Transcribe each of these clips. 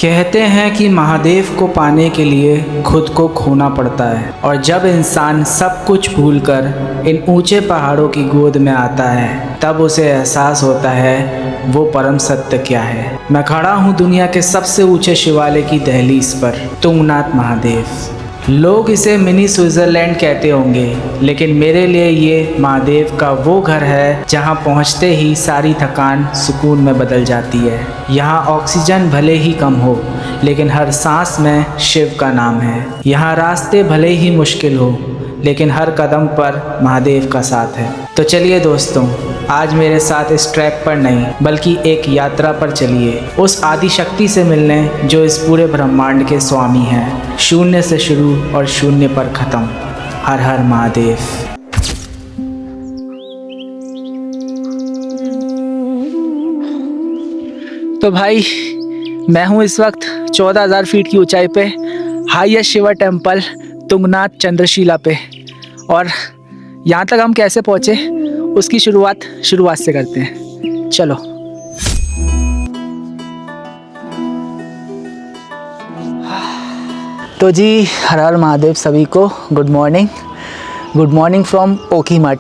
कहते हैं कि महादेव को पाने के लिए खुद को खोना पड़ता है, और जब इंसान सब कुछ भूलकर इन ऊंचे पहाड़ों की गोद में आता है तब उसे एहसास होता है वो परम सत्य क्या है। मैं खड़ा हूँ दुनिया के सबसे ऊंचे शिवालय की दहलीज पर, तुंगनाथ महादेव। लोग इसे मिनी स्विट्ज़रलैंड कहते होंगे, लेकिन मेरे लिए ये महादेव का वो घर है जहाँ पहुँचते ही सारी थकान सुकून में बदल जाती है। यहाँ ऑक्सीजन भले ही कम हो, लेकिन हर सांस में शिव का नाम है। यहाँ रास्ते भले ही मुश्किल हो, लेकिन हर कदम पर महादेव का साथ है। तो चलिए दोस्तों, आज मेरे साथ इस ट्रैक पर नहीं बल्कि एक यात्रा पर चलिए, उस आदि शक्ति से मिलने जो इस पूरे ब्रह्मांड के स्वामी हैं। शून्य से शुरू और शून्य पर ख़त्म। हर हर महादेव। तो भाई, मैं हूँ इस वक्त 14,000 फीट की ऊंचाई पे हाईएस्ट शिवा टेम्पल तुंगनाथ चंद्रशिला पे, और यहाँ तक हम कैसे पहुँचे उसकी शुरुआत से करते हैं। चलो। तो जी, हर हर महादेव सभी को गुड मॉर्निंग फ्रॉम ओखीमठ।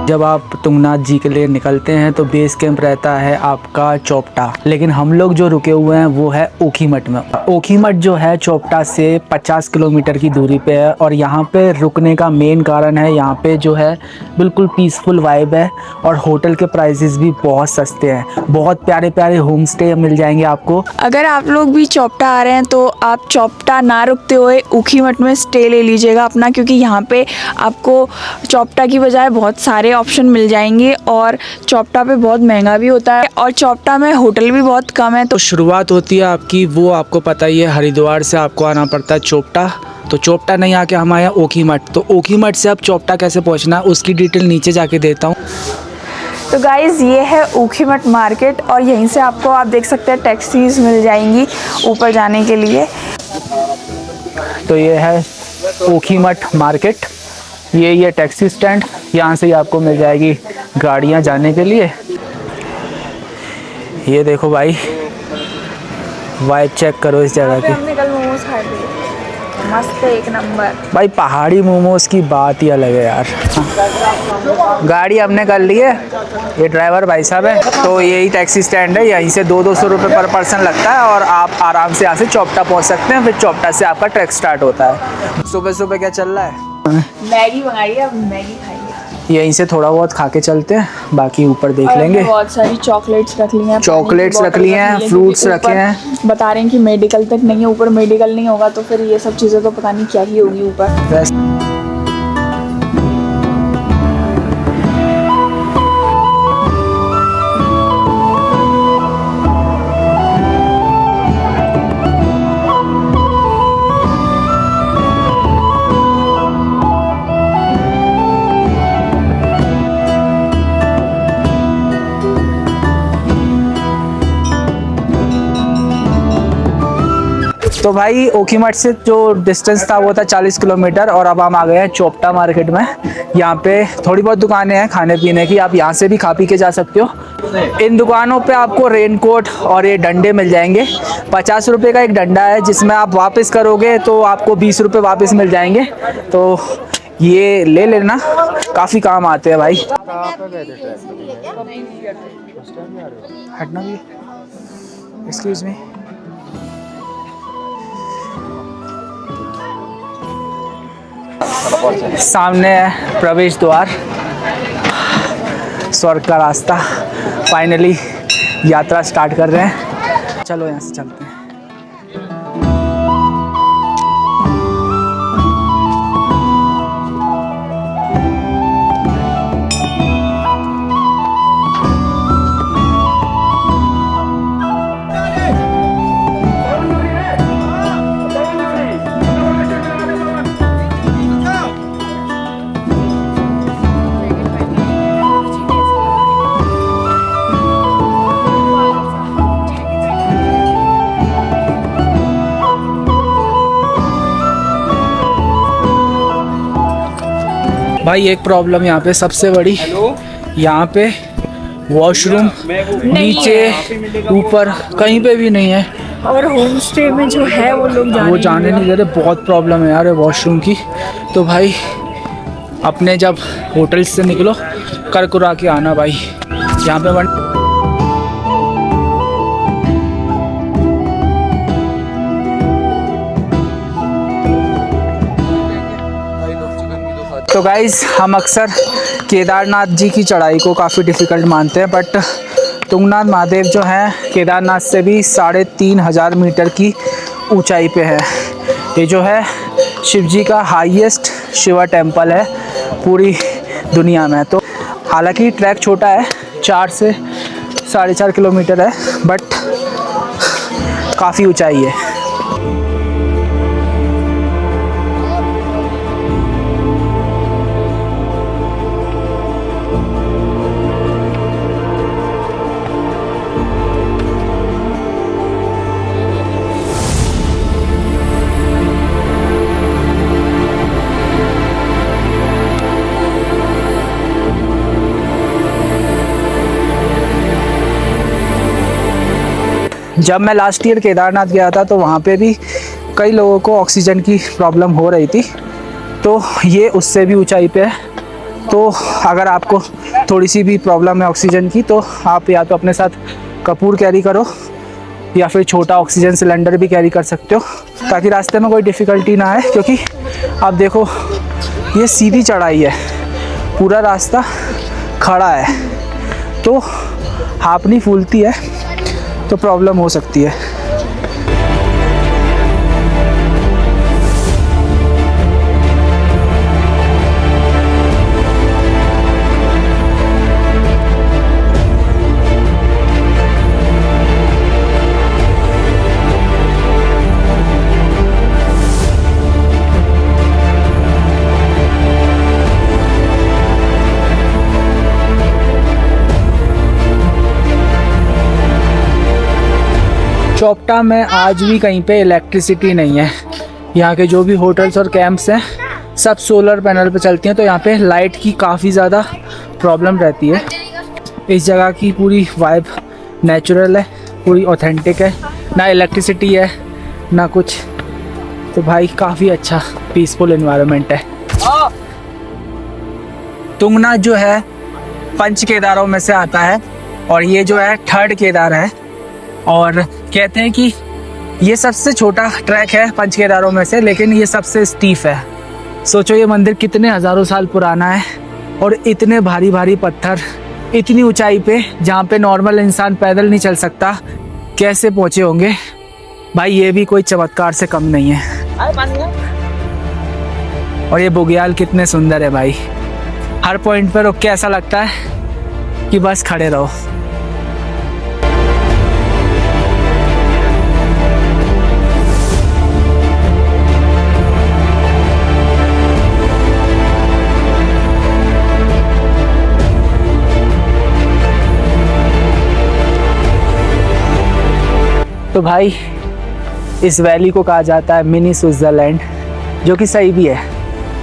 जब आप तुंगनाथ जी के लिए निकलते हैं तो बेस कैंप रहता है आपका चोपटा, लेकिन हम लोग जो रुके हुए हैं वो है ओखीमठ में। ओखीमठ जो है चोपटा से 50 किलोमीटर की दूरी पे है, और यहाँ पे रुकने का मेन कारण है यहाँ पे जो है बिल्कुल पीसफुल वाइब है, और होटल के प्राइसेस भी बहुत सस्ते हैं। बहुत प्यारे प्यारे होम स्टे मिल जाएंगे आपको। अगर आप लोग भी चोपटा आ रहे हैं तो आप चोपटा ना रुकते हुए ओखीमठ में स्टे ले लीजिएगा अपना, क्योंकि यहाँ पे आपको चोपटा की बजाय बहुत सारे ऑप्शन मिल जाएंगे, और चोपटा पे बहुत महंगा भी होता है, और चोपटा में होटल भी बहुत कम है। तो शुरुआत होती है आपकी, वो आपको पता ही है, हरिद्वार से आपको आना पड़ता है चोपटा। तो चोपटा नहीं आके हम आए ओखीमठ। तो ओखीमठ से अब चोपटा कैसे पहुंचना है उसकी डिटेल नीचे जाके देता हूँ। तो गाइज़, ये है ओखीमठ मार्केट, और यहीं से आपको, आप देख सकते हैं, टैक्सीज मिल जाएंगी ऊपर जाने के लिए। तो ये है ओखीमठ मार्केट, ये टैक्सी स्टैंड, यहाँ से ही आपको मिल जाएगी गाड़ियाँ जाने के लिए। ये देखो भाई, वाइब चेक करो इस जगह की। हमने कल मोमोज खाए थे, मस्त एक नंबर। भाई पहाड़ी मोमोज की बात ही अलग है यार। गाड़ी हमने कर ली है, ये ड्राइवर भाई साहब है। तो यही टैक्सी स्टैंड है, यहीं से 200 रुपये पर पर्सन लगता है, और आप आराम से यहाँ से चोपटा पहुँच सकते हैं। फिर चोपटा से आपका ट्रैक स्टार्ट होता है। सुबह सुबह क्या चल रहा है? मैगी मंगाई है, अब मैगी खाएंगे। यहीं से थोड़ा बहुत खा के चलते हैं, बाकी ऊपर देख लेंगे। बहुत सारी चॉकलेट्स रख ली हैं, रख ली हैं, फ्रूट्स रखे हैं। बता रहे हैं कि मेडिकल तक नहीं है, ऊपर मेडिकल नहीं होगा तो फिर ये सब चीज़ें तो पता नहीं क्या ही होगी ऊपर। तो भाई ओखीमठ से जो डिस्टेंस था वो था 40 किलोमीटर, और अब हम आ गए हैं चोपटा मार्केट में। यहाँ पे थोड़ी बहुत दुकानें हैं खाने पीने की, आप यहाँ से भी खा पी के जा सकते हो। इन दुकानों पे आपको रेनकोट और ये डंडे मिल जाएंगे। 50 रुपये का एक डंडा है, जिसमें आप वापस करोगे तो आपको 20 रुपये वापस मिल जाएंगे। तो ये ले लेना, काफ़ी काम आते हैं भाई। हटना भी, एक्सक्यूज मी। सामने है प्रवेश द्वार, स्वर्ग का रास्ता। फाइनली यात्रा स्टार्ट कर रहे हैं। चलो यहाँ से चलते हैं। भाई एक प्रॉब्लम यहाँ पे सबसे बड़ी, यहाँ पे वॉशरूम नीचे ऊपर कहीं पे भी नहीं है। और होम स्टे में जो है वो लोग वो जाने नहीं दे रहे, बहुत प्रॉब्लम है यार वॉशरूम की। तो भाई अपने जब होटल से निकलो कर कुरा के आना भाई। यहाँ पे तो गाइज़ हम अक्सर केदारनाथ जी की चढ़ाई को काफ़ी डिफ़िकल्ट मानते हैं, बट तुंगनाथ महादेव जो है केदारनाथ से भी 3500 मीटर की ऊंचाई पे है। ये जो है शिव जी का हाईएस्ट शिवा टेम्पल है पूरी दुनिया में। तो हालांकि ट्रैक छोटा है, 4 से 4.5 किलोमीटर है, बट काफ़ी ऊंचाई है। जब मैं लास्ट ईयर केदारनाथ गया था तो वहाँ पे भी कई लोगों को ऑक्सीजन की प्रॉब्लम हो रही थी, तो ये उससे भी ऊंचाई पे है। तो अगर आपको थोड़ी सी भी प्रॉब्लम है ऑक्सीजन की तो आप या तो अपने साथ कपूर कैरी करो या फिर छोटा ऑक्सीजन सिलेंडर भी कैरी कर सकते हो, ताकि रास्ते में कोई डिफ़िकल्टी ना आए। क्योंकि आप देखो ये सीधी चढ़ाई है, पूरा रास्ता खड़ा है, तो हापनी फूलती है तो प्रॉब्लम हो सकती है। चोपटा में आज भी कहीं पे इलेक्ट्रिसिटी नहीं है। यहाँ के जो भी होटल्स और कैंप्स हैं सब सोलर पैनल पे चलती हैं, तो यहाँ पे लाइट की काफ़ी ज़्यादा प्रॉब्लम रहती है। इस जगह की पूरी वाइब नेचुरल है, पूरी ऑथेंटिक है, ना इलेक्ट्रिसिटी है ना कुछ। तो भाई काफ़ी अच्छा पीसफुल एनवायरनमेंट है। तुंगनाथ जो है पंच केदारों में से आता है और ये जो है 3rd केदार है। और कहते हैं कि ये सबसे छोटा ट्रैक है पंच केदारों में से, लेकिन ये सबसे स्टीफ है। सोचो ये मंदिर कितने हज़ारों साल पुराना है और इतने भारी भारी पत्थर इतनी ऊंचाई पे, जहाँ पे नॉर्मल इंसान पैदल नहीं चल सकता, कैसे पहुँचे होंगे भाई। ये भी कोई चमत्कार से कम नहीं है। और ये बुग्याल कितने सुंदर है भाई, हर पॉइंट पर रुक के ऐसा लगता है कि बस खड़े रहो। तो भाई इस वैली को कहा जाता है मिनी स्विट्ज़रलैंड, जो कि सही भी है।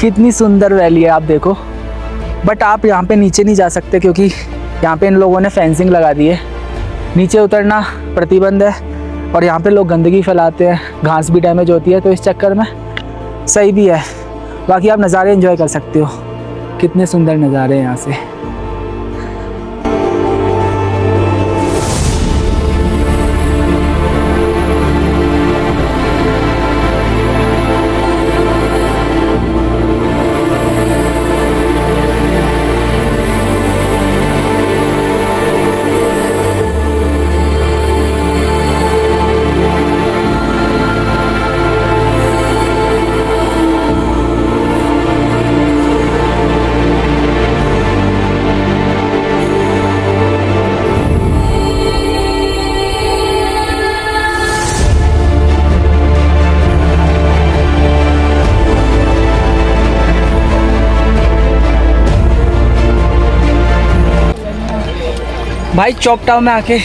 कितनी सुंदर वैली है आप देखो। बट आप यहाँ पे नीचे नहीं जा सकते क्योंकि यहाँ पे इन लोगों ने फेंसिंग लगा दी है, नीचे उतरना प्रतिबंध है। और यहाँ पे लोग गंदगी फैलाते हैं, घास भी डैमेज होती है, तो इस चक्कर में सही भी है। बाकी आप नज़ारे एंजॉय कर सकते हो, कितने सुंदर नज़ारे हैं यहाँ से। भाई चोपटा में आके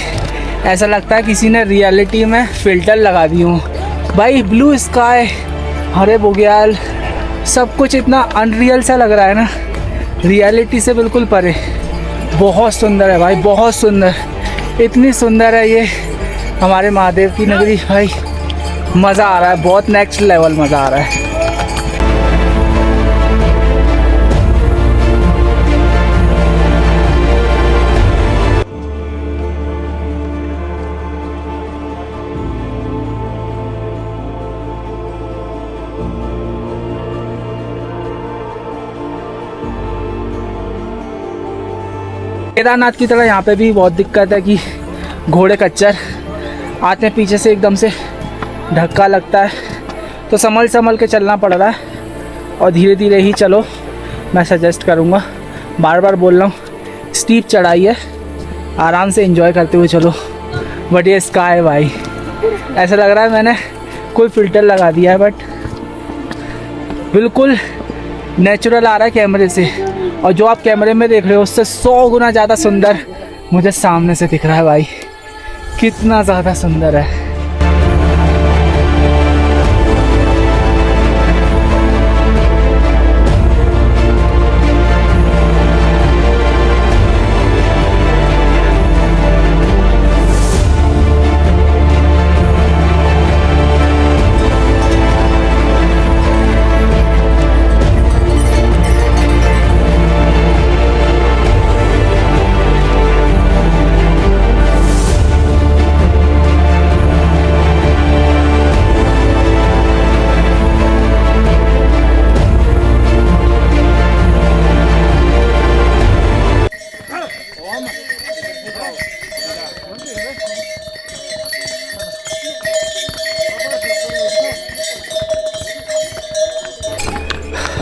ऐसा लगता है किसी ने रियलिटी में फ़िल्टर लगा दी हूँ भाई। ब्लू स्काई, हरे बुग्याल, सब कुछ इतना अनरियल सा लग रहा है ना, रियलिटी से बिल्कुल परे। बहुत सुंदर है भाई, बहुत सुंदर, इतनी सुंदर है ये हमारे महादेव की नगरी भाई। मज़ा आ रहा है, बहुत नेक्स्ट लेवल मज़ा आ रहा है। केदारनाथ की तरह यहाँ पे भी बहुत दिक्कत है कि घोड़े खच्चर आते हैं पीछे से, एकदम से धक्का लगता है, तो संभल संभल के चलना पड़ रहा है और धीरे धीरे ही चलो, मैं सजेस्ट करूँगा। बार बार बोल रहा हूँ, स्टीप चढ़ाई है, आराम से एंजॉय करते हुए चलो। बट ये स्काई भाई, ऐसा लग रहा है मैंने कोई फ़िल्टर लगा दिया है, बट बिल्कुल नेचुरल आ रहा है कैमरे से, और जो आप कैमरे में देख रहे हो उससे 100 गुना ज़्यादा सुंदर मुझे सामने से दिख रहा है भाई। कितना ज़्यादा सुंदर है।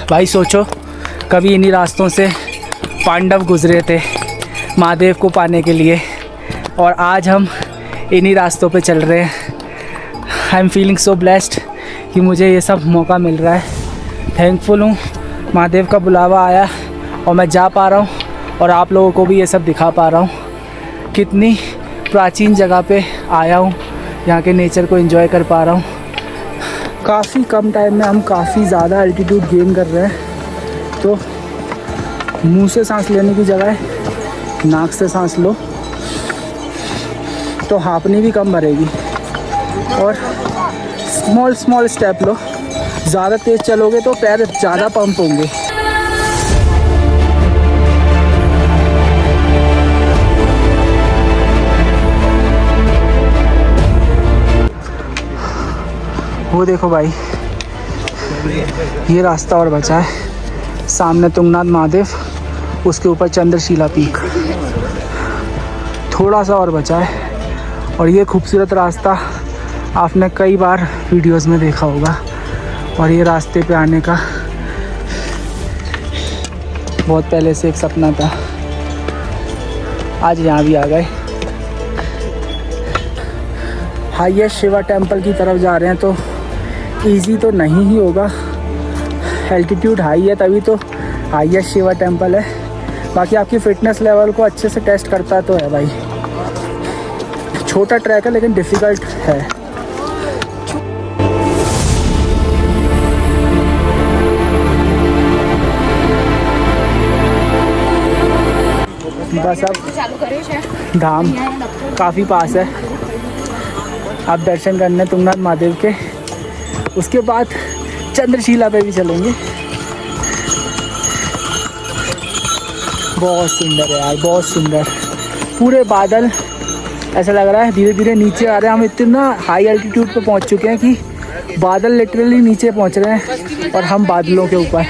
भाई सोचो, कभी इन्हीं रास्तों से पांडव गुजरे थे महादेव को पाने के लिए, और आज हम इन्हीं रास्तों पे चल रहे हैं। I am feeling so blessed कि मुझे ये सब मौका मिल रहा है। थैंकफुल हूँ, महादेव का बुलावा आया और मैं जा पा रहा हूँ और आप लोगों को भी ये सब दिखा पा रहा हूँ। कितनी प्राचीन जगह पे आया हूँ, यहाँ के नेचर को एंजॉय कर पा रहा हूँ। काफ़ी कम टाइम में हम काफ़ी ज़्यादा एल्टीट्यूड गेन कर रहे हैं, तो मुंह से सांस लेने की जगह नाक से सांस लो तो हाँफनी भी कम भरेगी, और स्मॉल स्मॉल स्टेप लो। ज़्यादा तेज़ चलोगे तो पैर ज़्यादा पंप होंगे। वो देखो भाई, ये रास्ता और बचा है, सामने तुंगनाथ महादेव, उसके ऊपर चंद्रशिला पीक, थोड़ा सा और बचा है। और ये खूबसूरत रास्ता आपने कई बार वीडियोस में देखा होगा, और ये रास्ते पे आने का बहुत पहले से एक सपना था। आज यहाँ भी आ गए। हाईएस्ट शिवा टेम्पल की तरफ जा रहे हैं, तो इजी तो नहीं ही होगा, एल्टीट्यूड हाई है तभी तो हाईएस्ट शिवा टेम्पल है। बाकी आपकी फ़िटनेस लेवल को अच्छे से टेस्ट करता तो है भाई। छोटा ट्रैक है लेकिन डिफ़िकल्ट है। बस अब धाम काफ़ी पास है, आप दर्शन करने तुंगनाथ महादेव के, उसके बाद चंद्रशिला पे भी चलेंगे। बहुत सुंदर है यार, बहुत सुंदर। पूरे बादल, ऐसा लग रहा है धीरे धीरे नीचे आ रहे हैं। हम इतना हाई एल्टीट्यूड पे पहुंच चुके हैं कि बादल लिटरली नीचे पहुंच रहे हैं और हम बादलों के ऊपर।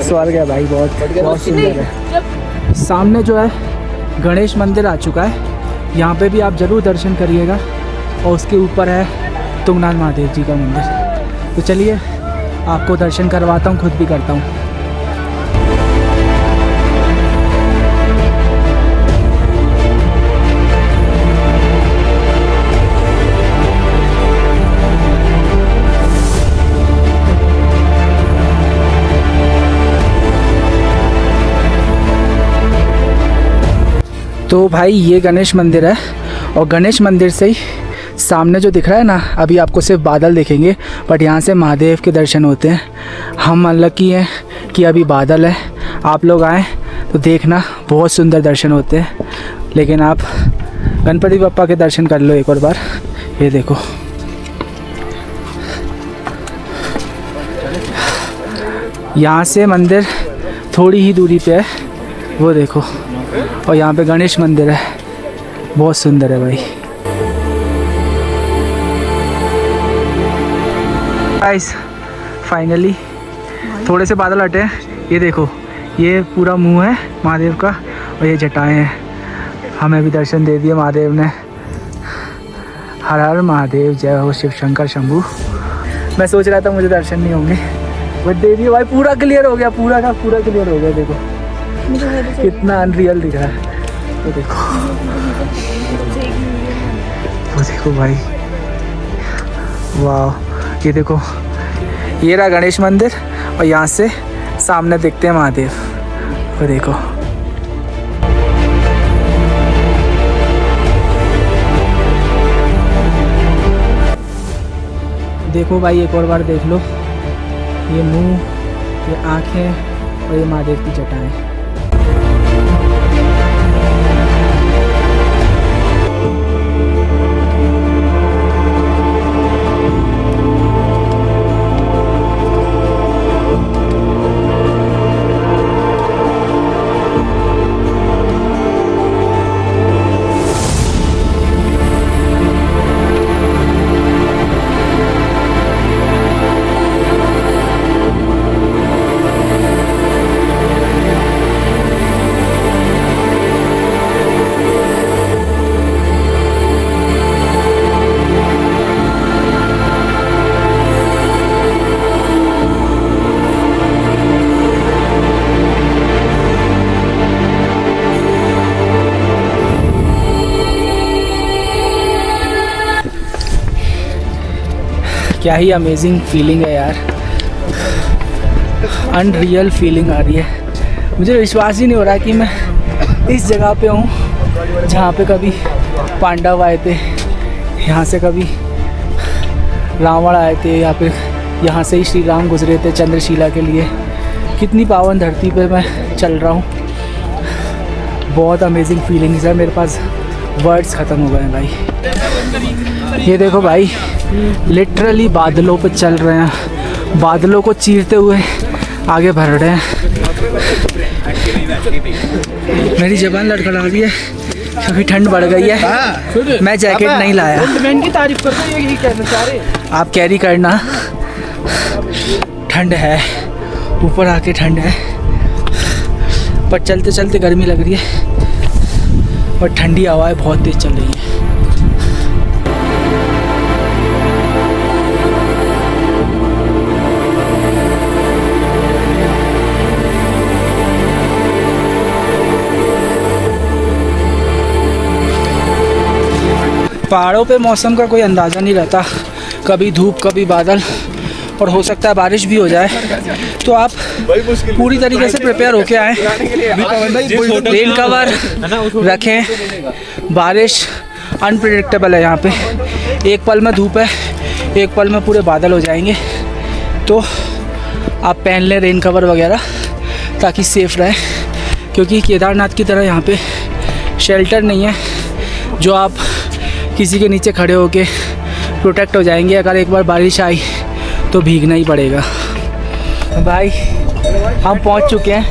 स्वर्ग है भाई, बहुत बहुत सुंदर है। सामने जो है गणेश मंदिर आ चुका है, यहाँ पे भी आप ज़रूर दर्शन करिएगा, और उसके ऊपर है तुंगनाथ महादेव जी का मंदिर। तो चलिए आपको दर्शन करवाता हूँ, खुद भी करता हूँ। तो भाई ये गणेश मंदिर है, और गणेश मंदिर से ही सामने जो दिख रहा है ना, अभी आपको सिर्फ बादल दिखेंगे, बट यहाँ से महादेव के दर्शन होते हैं। हम अनलकी हैं कि अभी बादल है। आप लोग आएँ तो देखना, बहुत सुंदर दर्शन होते हैं। लेकिन आप गणपति बप्पा के दर्शन कर लो एक और बार। ये देखो, यहाँ से मंदिर थोड़ी ही दूरी पे है, वो देखो। और यहाँ पे गणेश मंदिर है, बहुत सुंदर है भाई। गाइस फाइनली थोड़े से बादल हटे हैं। ये देखो, ये पूरा मुंह है महादेव का और ये जटाएं हैं। हमें भी दर्शन दे दिए महादेव ने। हर हर महादेव, जय हो शिव शंकर शंभू। मैं सोच रहा था मुझे दर्शन नहीं होंगे, बट दे दिए भाई, पूरा क्लियर हो गया, पूरा का पूरा क्लियर हो गया। देखो कितना अनरियल दिख रहा है। वो देखो, वो देखो भाई, वाह। ये देखो, ये रहा गणेश मंदिर और यहाँ से सामने दिखते हैं महादेव। वो देखो, देखो भाई, एक और बार देख लो। ये मुंह, ये आँखें और ये महादेव की जटाएं। क्या ही अमेजिंग फीलिंग है यार, अनरियल फीलिंग आ रही है। मुझे विश्वास ही नहीं हो रहा कि मैं इस जगह पे हूँ जहाँ पे कभी पांडव आए थे, यहाँ से कभी रावण आए थे, या फिर यहाँ से ही श्री राम गुजरे थे चंद्रशिला के लिए। कितनी पावन धरती पे मैं चल रहा हूँ। बहुत अमेजिंग फीलिंग्स है, मेरे पास वर्ड्स ख़त्म हो गए हैं भाई। ये देखो भाई, लिटरली बादलों पे चल रहे हैं, बादलों को चीरते हुए आगे बढ़ रहे हैं। मेरी ज़बान लड़खड़ा रही है क्योंकि ठंड बढ़ गई है। मैं जैकेट नहीं लाया। की तारीफ करते, आप कैरी करना। ठंड है, ऊपर आके ठंड है, पर चलते चलते गर्मी लग रही है और ठंडी हवाएं बहुत तेज़ चल रही है। पहाड़ों पे मौसम का कोई अंदाज़ा नहीं रहता, कभी धूप कभी बादल, और हो सकता है बारिश भी हो जाए। तो आप पूरी तरीके से प्रिपेयर होके आएँ, रेन कवर रखें। बारिश अनप्रेडिक्टेबल है यहाँ पे, एक पल में धूप है, एक पल में पूरे बादल हो जाएंगे। तो आप पहन लें रेन कवर वगैरह ताकि सेफ़ रहें, क्योंकि केदारनाथ की तरह यहाँ पे शेल्टर नहीं है जो आप किसी के नीचे खड़े होके प्रोटेक्ट हो जाएंगे। अगर एक बार बारिश आई तो भीगना ही पड़ेगा। भाई हम पहुंच चुके हैं।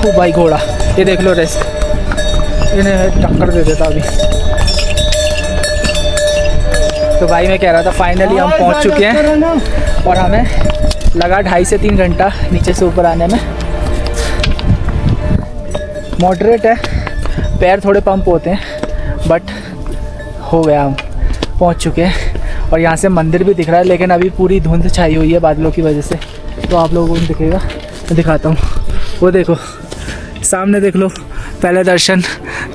ओ भाई घोड़ा, ये देख लो, रिस्क, इन्हें टक्कर दे देता अभी। तो भाई मैं कह रहा था फाइनली हम पहुंच चुके हैं और हमें लगा 2.5 से 3 घंटा नीचे से ऊपर आने में। मॉडरेट है, पैर थोड़े पंप होते हैं, बट हो गया, हम पहुंच चुके हैं। और यहाँ से मंदिर भी दिख रहा है, लेकिन अभी पूरी धुंध छाई हुई है बादलों की वजह से, तो आप लोगों को दिखेगा। मैं दिखाता हूँ, वो देखो सामने, देख लो। पहले दर्शन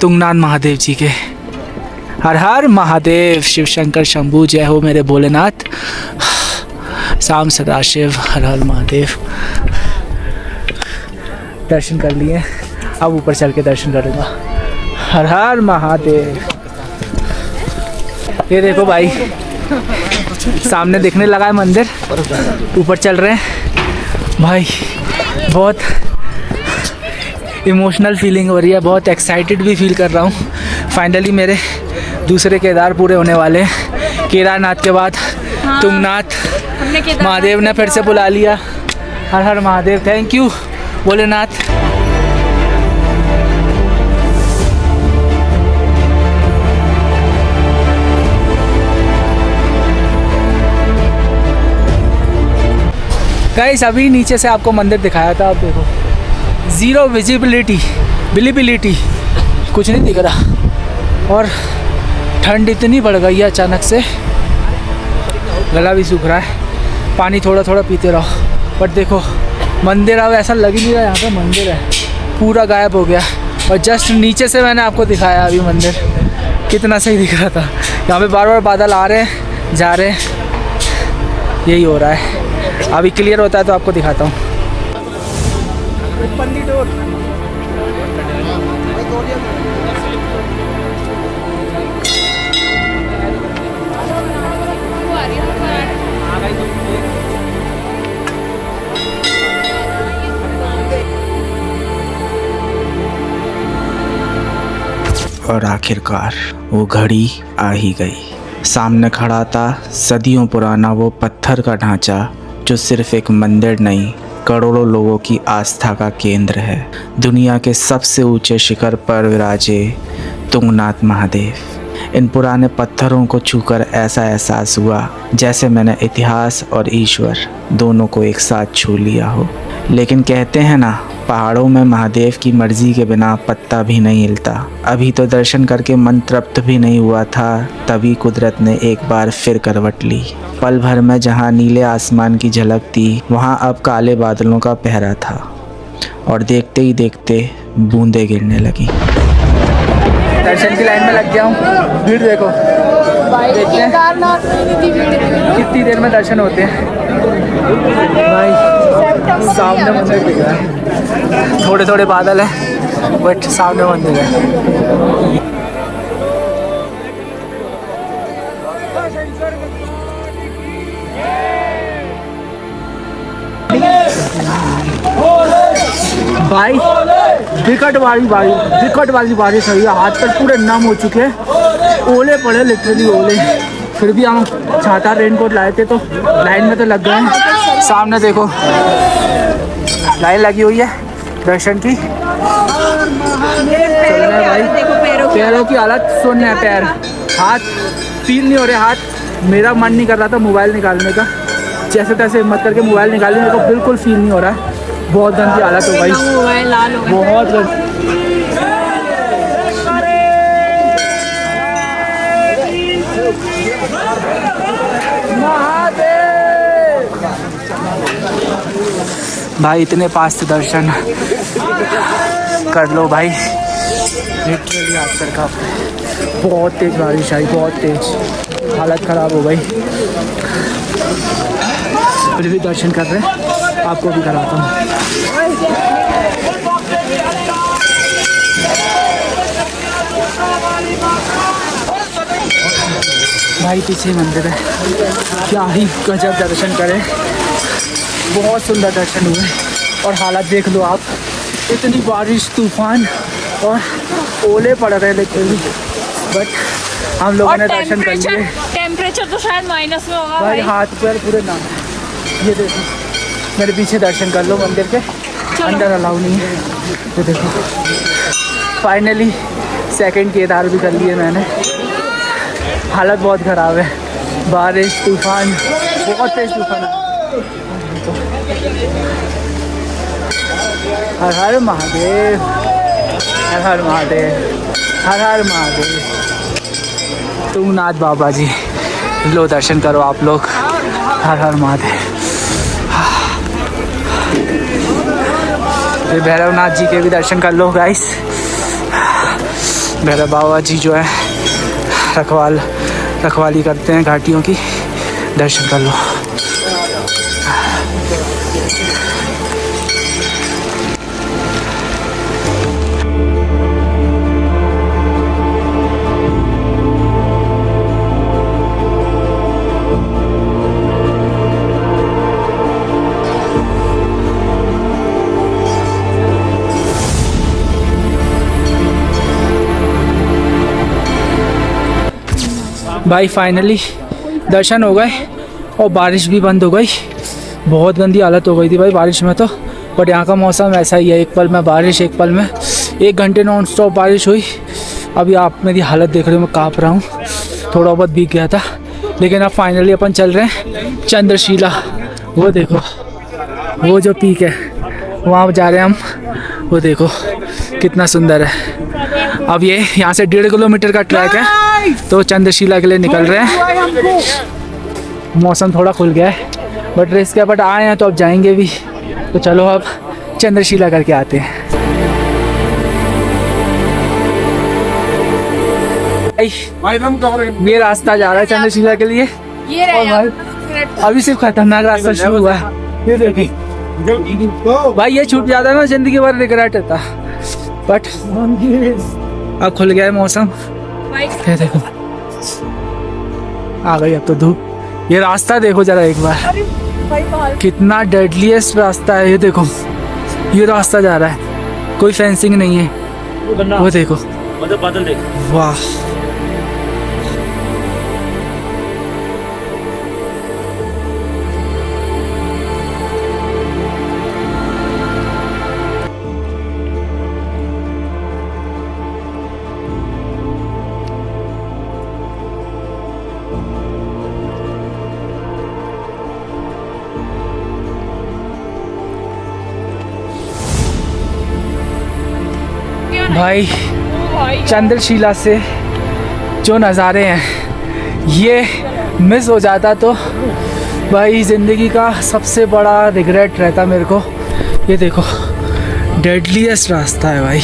तुंगनाथ महादेव जी के। हर हर महादेव, शिव शंकर शंभू, जय हो मेरे भोलेनाथ। शाम सदाशिव, हर हर महादेव। दर्शन कर लिए, अब ऊपर चल के दर्शन करूँगा। हर हर महादेव। ये देखो भाई, सामने दिखने लगा है मंदिर, ऊपर चल रहे हैं भाई। बहुत इमोशनल फीलिंग हो रही है, बहुत एक्साइटेड भी फील कर रहा हूँ। फाइनली मेरे दूसरे केदार पूरे होने वाले हैं। केदारनाथ के बाद तुंगनाथ महादेव ने फिर से बुला लिया। हर हर Mahadev, thank you Bholenath. Guys अभी नीचे से आपको मंदिर दिखाया था, आप देखो ज़ीरो विजिबिलिटी कुछ नहीं दिख रहा। और ठंड इतनी बढ़ गई है अचानक से, गला भी सूख रहा है। पानी थोड़ा थोड़ा पीते रहो। बट देखो मंदिर अब ऐसा लग ही नहीं रहा यहाँ पे मंदिर है, पूरा गायब हो गया। और जस्ट नीचे से मैंने आपको दिखाया अभी मंदिर, कितना सही दिख रहा था। यहाँ पे बार बार बादल आ रहे हैं जा रहे हैं, यही हो रहा है। अभी क्लियर होता है तो आपको दिखाता हूँ। और आखिरकार वो घड़ी आ ही गई। सामने खड़ा था सदियों पुराना वो पत्थर का ढांचा, जो सिर्फ एक मंदिर नहीं, करोड़ों लोगों की आस्था का केंद्र है। दुनिया के सबसे ऊंचे शिखर पर विराजे तुंगनाथ महादेव। इन पुराने पत्थरों को छूकर ऐसा एहसास हुआ जैसे मैंने इतिहास और ईश्वर दोनों को एक साथ छू लिया हो। लेकिन कहते हैं ना, पहाड़ों में महादेव की मर्जी के बिना पत्ता भी नहीं हिलता। अभी तो दर्शन करके मन तृप्त भी नहीं हुआ था, तभी कुदरत ने एक बार फिर करवट ली। पल भर में जहां नीले आसमान की झलक थी, वहां अब काले बादलों का पहरा था। और देखते ही देखते बूंदें गिरने लगी। दर्शन की लाइन में लग गया हूँ। भीड़ देखो, देखते हैं कितनी देर में दर्शन होते हैं। भाई सामने मंदिर दिख रहा है, थोड़े थोड़े बादल है बट सामने मंदिर है। भाई विकट वाली बारिश हुई है, हाथ पर पूरे नम हो चुके हैं, ओले पड़े लिटरली ओले। फिर भी हम छाता रेनकोट लाए थे तो लाइन में तो लग गए हैं। सामने देखो लाइन लगी हुई है दर्शन की। भाई पैरों की हालत सुन है, पैर हाथ फील नहीं हो रहे। हाथ मेरा मन नहीं कर रहा था मोबाइल निकालने का, जैसे तैसे हिम्मत करके मोबाइल निकालने मेरे को बिल्कुल फील नहीं हो रहा है। बहुत गंदी हालत हो गई, बहुत गंदी। भाई इतने पास से दर्शन कर लो भाई, लिटरली हाथ पर का बहुत तेज बारिश आई, बहुत तेज, हालत ख़राब हो गई। फिर भी दर्शन कर रहे हैं, आपको भी कराता हूँ। भाई पीछे मंदिर है, क्या ही गजब दर्शन करें, बहुत सुंदर दर्शन हुए। और हालत देख लो आप, इतनी बारिश तूफान और ओले पड़ रहे लेकिन, बट हम लोगों ने दर्शन कर लिए। टेम्परेचर तो शायद माइनस में होगा भाई, हाथ पैर पूरे ना। ये देखो मेरे पीछे दर्शन कर लो मंदिर के, अंदर अलाउ नहीं है। ये देखो फाइनली सेकंड केदार भी कर लिए मैंने। हालत बहुत ख़राब है, बारिश तूफान, बहुत तेज तूफान है। हर हर महादेव, हर हर महादेव, हर हर महादेव। तुंगनाथ बाबा जी, लो दर्शन करो आप लोग। हर हर महादेव। ये भैरवनाथ जी के भी दर्शन कर लो गाइस। भैरव बाबा जी जो है रखवाली करते हैं घाटियों की, दर्शन कर लो। भाई फाइनली दर्शन हो गए और बारिश भी बंद हो गई। बहुत गंदी हालत हो गई थी भाई बारिश में तो, बट यहाँ का मौसम ऐसा ही है, एक पल में बारिश एक पल में, 1 घंटे नॉन स्टॉप बारिश हुई। अभी आप मेरी हालत देख रहे हो, मैं काँप रहा हूँ, थोड़ा बहुत भीग गया था। लेकिन अब फाइनली अपन चल रहे हैं चंद्रशिला। वो देखो, वो जो पीक है वहाँ जा रहे हैं हम, वो देखो कितना सुंदर है। अब ये यहाँ से 1.5 किलोमीटर का ट्रैक है, तो चंद्रशिला के लिए निकल रहे हैं। मौसम थोड़ा खुल गया है बट रिस्क है, बट आए हैं तो अब जाएंगे भी। तो चलो अब चंद्रशिला करके आते हैं। ये रास्ता जा रहा है चंद्रशिला के लिए, ये और भाई अभी सिर्फ खतरनाक रास्ता शुरू हुआ है। ये देखिए भाई, ये छूट जाता है ना जिंदगी भर रिग्रेट होता, बट अब खुल गया है मौसम। ये देखो आ गई अब तो धूप। ये रास्ता देखो जरा एक बार, कितना डेडलीस्ट रास्ता है। ये देखो ये रास्ता जा रहा है, कोई फेंसिंग नहीं है। वो देखो बादल देखो, वाह। भाई चंद्रशिला से जो नज़ारे हैं ये मिस हो जाता तो भाई ज़िंदगी का सबसे बड़ा रिग्रेट रहता मेरे को। ये देखो डेडलीस्ट रास्ता है भाई,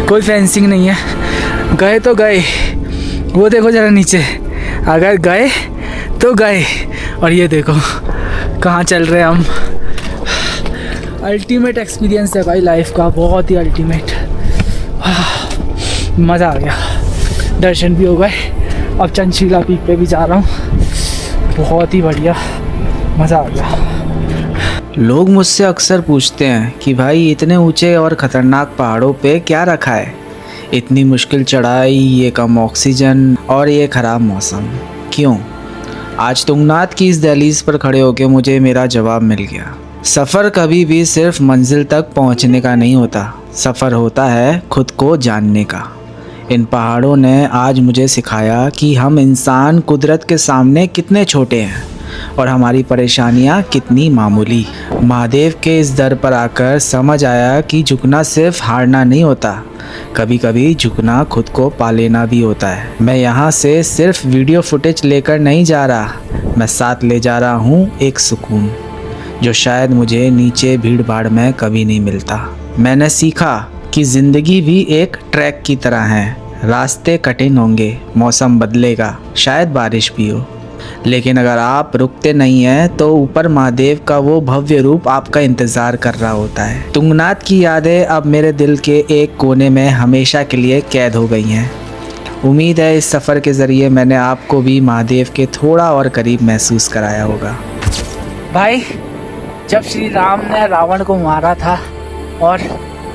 कोई फेंसिंग नहीं है। गए तो गए, वो देखो ज़रा नीचे, अगर गए तो गए। और ये देखो कहाँ चल रहे हैं हम। अल्टीमेट एक्सपीरियंस है भाई लाइफ का, बहुत ही अल्टीमेट। मज़ा आ गया, दर्शन भी हो गए। अब चंद्रशिला पीक पे भी जा रहा हूँ, बहुत ही बढ़िया, मज़ा आ गया। लोग मुझसे अक्सर पूछते हैं कि भाई इतने ऊंचे और ख़तरनाक पहाड़ों पे क्या रखा है, इतनी मुश्किल चढ़ाई, ये कम ऑक्सीजन और ये ख़राब मौसम क्यों। आज तुंगनाथ की इस दहलीज पर खड़े होकर मुझे मेरा जवाब मिल गया। सफ़र कभी भी सिर्फ मंजिल तक पहुंचने का नहीं होता, सफ़र होता है खुद को जानने का। इन पहाड़ों ने आज मुझे सिखाया कि हम इंसान कुदरत के सामने कितने छोटे हैं और हमारी परेशानियां कितनी मामूली। महादेव के इस दर पर आकर समझ आया कि झुकना सिर्फ हारना नहीं होता, कभी कभी झुकना खुद को पा लेना भी होता है। मैं यहाँ से सिर्फ वीडियो फुटेज लेकर नहीं जा रहा, मैं साथ ले जा रहा हूँ एक सुकून जो शायद मुझे नीचे भीड़ भाड़ में कभी नहीं मिलता। मैंने सीखा कि ज़िंदगी भी एक ट्रैक की तरह है, रास्ते कठिन होंगे, मौसम बदलेगा, शायद बारिश भी हो, लेकिन अगर आप रुकते नहीं हैं तो ऊपर महादेव का वो भव्य रूप आपका इंतज़ार कर रहा होता है। तुंगनाथ की यादें अब मेरे दिल के एक कोने में हमेशा के लिए कैद हो गई हैं। उम्मीद है इस सफ़र के ज़रिए मैंने आपको भी महादेव के थोड़ा और करीब महसूस कराया होगा। भाई जब श्री राम ने रावण को मारा था और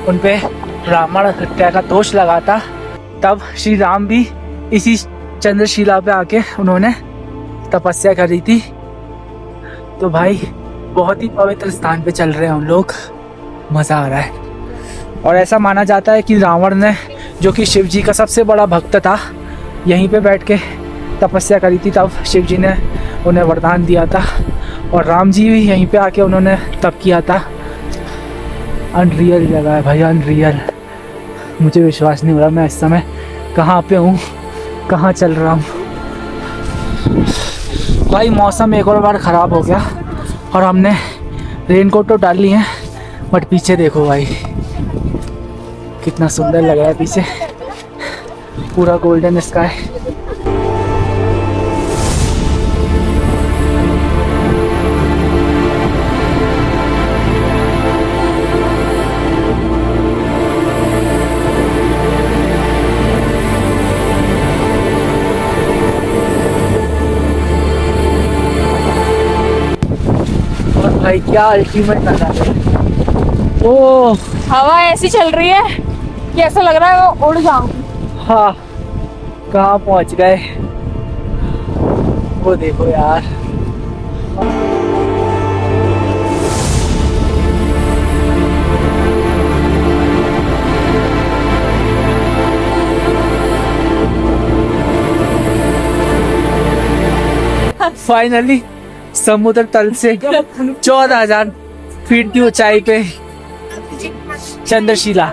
उन पे रावण हत्या का दोष लगा था, तब श्री राम भी इसी चंद्रशिला पे आके उन्होंने तपस्या करी थी। तो भाई बहुत ही पवित्र स्थान पे चल रहे हैं हम लोग, मज़ा आ रहा है। और ऐसा माना जाता है कि रावण ने, जो कि शिव जी का सबसे बड़ा भक्त था, यहीं पे बैठ के तपस्या करी थी, तब शिव जी ने उन्हें वरदान दिया था। और राम जी भी यहीं पे आके उन्होंने तप किया था। अनरियल जगह है भाई, अनरियल। मुझे विश्वास नहीं हो रहा मैं इस समय कहाँ पे हूँ, कहाँ चल रहा हूँ। भाई मौसम एक और बार ख़राब हो गया और हमने रेनकोट तो डाल ली है, बट पीछे देखो भाई कितना सुंदर लग रहा है, पीछे पूरा गोल्डन स्काई। भाई क्या अल्टीमेट नज़ारा है। ओह हवा ऐसी चल रही है कि ऐसा लग रहा है वो उड़ जाऊं। हाँ, कहाँ पहुँच गए। वो देखो यार, फाइनली समुद्र तल से 14,000 फीट की ऊंचाई पे चंद्रशिला।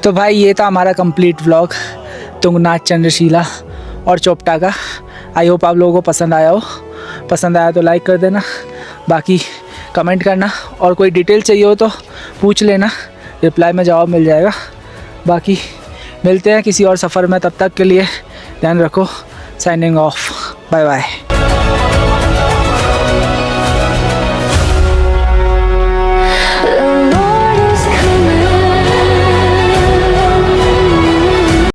तो भाई ये था हमारा कंप्लीट व्लॉग तुंगनाथ, चंद्रशिला और चोपटा का। आई होप आप लोगों को पसंद आया हो। पसंद आया तो लाइक कर देना, बाकी कमेंट करना, और कोई डिटेल चाहिए हो तो पूछ लेना, रिप्लाई में जवाब मिल जाएगा। बाकी मिलते हैं किसी और सफ़र में, तब तक के लिए ध्यान रखो। Signing off, bye bye.